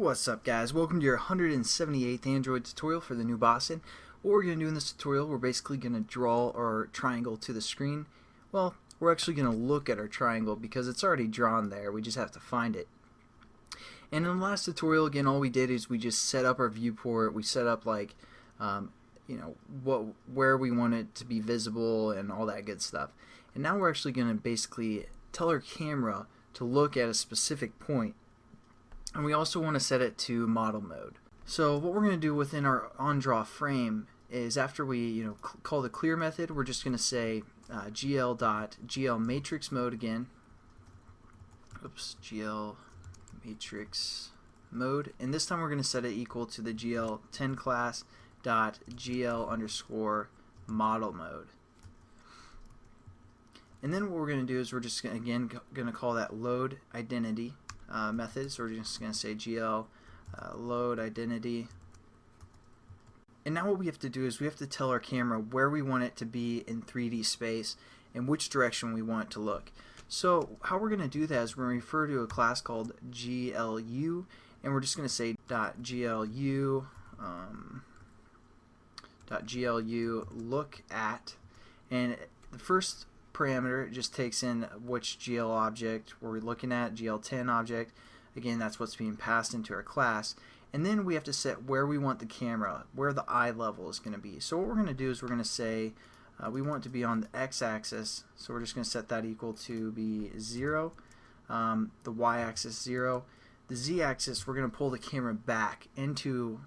What's up, guys? Welcome to your 178th Android tutorial for the new Boston. What we're going to do in this tutorial, we're basically going to draw our triangle to the screen. Well, we're actually going to look at our triangle because it's already drawn there. We just have to find it. And in the last tutorial, again, all we did is we just set up our viewport. We set up like, where we want it to be visible and all that good stuff. And now we're actually going to basically tell our camera to look at a specific point. And we also want to set it to model mode. So what we're going to do within our onDraw frame is after we call the clear method, we're just going to say gl matrix mode again. Oops, gl matrix mode, and this time we're going to set it equal to the gl10 class dot gl underscore model mode. And then what we're going to do is we're just going to call that load identity method. So we're just going to say gl load identity. And now what we have to do is we have to tell our camera where we want it to be in 3D space and which direction we want it to look. So how we're going to do that is we're going to refer to a class called GLU, and we're just going to say .glu look at, and the first parameter just takes in which GL object we're looking at, GL10 object. Again, that's what's being passed into our class. And then we have to set where we want the camera, where the eye level is going to be. So what we're going to do is we're going to say we want it to be on the x-axis, so we're just going to set that equal to be 0, the y-axis 0. The z-axis, we're going to pull the camera back into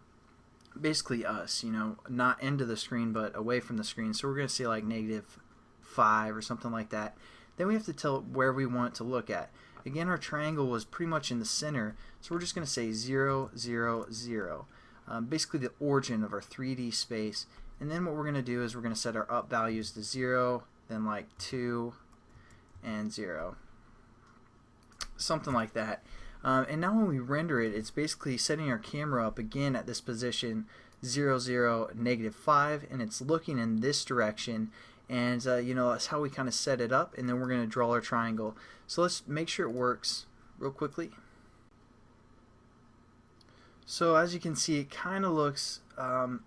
basically us, not into the screen but away from the screen. So we're going to say like -5 or something like that. Then we have to tell it where we want it to look at. Again, our triangle was pretty much in the center, so we're just going to say 0, 0, 0. Basically the origin of our 3D space. And then what we're going to do is we're going to set our up values to 0, then like 2, and 0. Something like that. And now when we render it, it's basically setting our camera up again at this position 0, 0, -5, and it's looking in this direction. And that's how we kind of set it up, and then we're going to draw our triangle. So let's make sure it works real quickly. So as you can see, it kind of looks a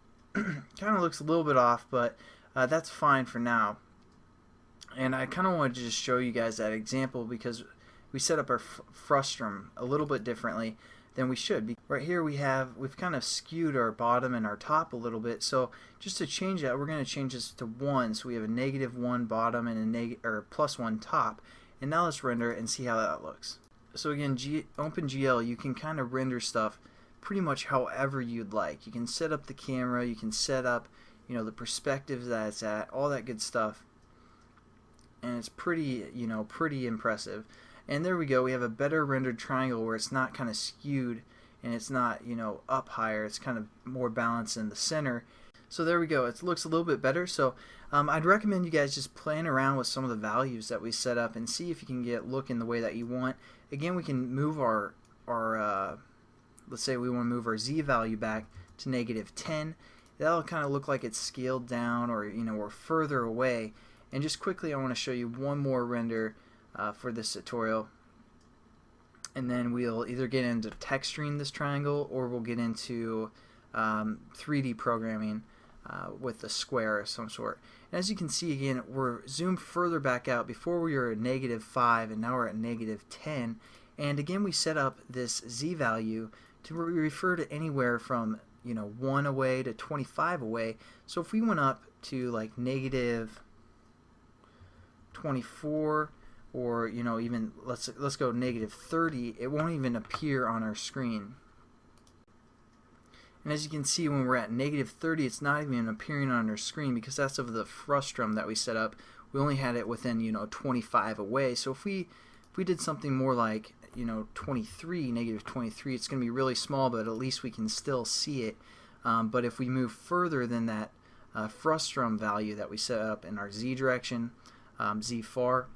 little bit off, but that's fine for now. And I kind of wanted to just show you guys that example because we set up our frustum a little bit differently than we should. Right here we've kind of skewed our bottom and our top a little bit, so just to change that, we're going to change this to 1, so we have a -1 bottom and a +1 top. And now let's render it and see how that looks. So again, OpenGL, you can kind of render stuff pretty much however you'd like. You can set up the camera, you can set up the perspective that it's at, all that good stuff, and it's pretty pretty impressive. And there we go, we have a better rendered triangle where it's not kind of skewed and it's not up higher, it's kind of more balanced in the center. So there we go, it looks a little bit better. So I'd recommend you guys just playing around with some of the values that we set up and see if you can get looking the way that you want. Again, we can move our let's say we want to move our z value back to -10. That'll kind of look like it's scaled down, or we're further away. And just quickly, I want to show you one more render for this tutorial, and then we'll either get into texturing this triangle or we'll get into 3D programming with a square of some sort. And as you can see, again, we're zoomed further back out. Before we were at -5 and now we're at -10. And again, we set up this z value to refer to anywhere from 1 away to 25 away. So if we went up to like -24, or even let's go -30, it won't even appear on our screen. And as you can see, when we're at -30, it's not even appearing on our screen because that's of the frustum that we set up. We only had it within 25 away. So if we did something more like -23, it's going to be really small, but at least we can still see it. But if we move further than that frustum value that we set up in our z direction, z far,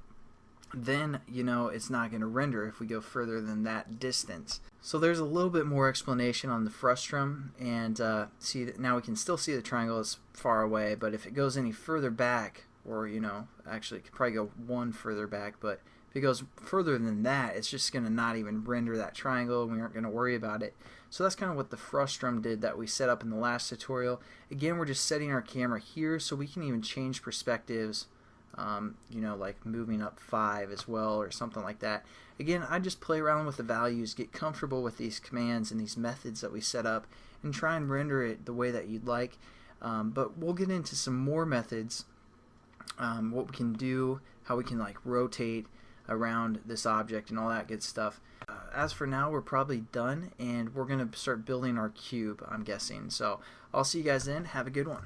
then it's not going to render if we go further than that distance. So there's a little bit more explanation on the frustum, and see that now we can still see the triangle is far away, but if it goes any further back, or actually it could probably go 1 further back, but If it goes further than that, it's just going to not even render that triangle, and we aren't going to worry about it. So that's kind of what the frustum did that we set up in the last tutorial. Again, we're just setting our camera here so we can even change perspectives, you know, like moving up 5 as well or something like that. Again, I just play around with the values, get comfortable with these commands and these methods that we set up, and try and render it the way that you'd like. But we'll get into some more methods, what we can do, how we can like rotate around this object and all that good stuff. As for now, we're probably done, and we're going to start building our cube, I'm guessing. So I'll see you guys then. Have a good one.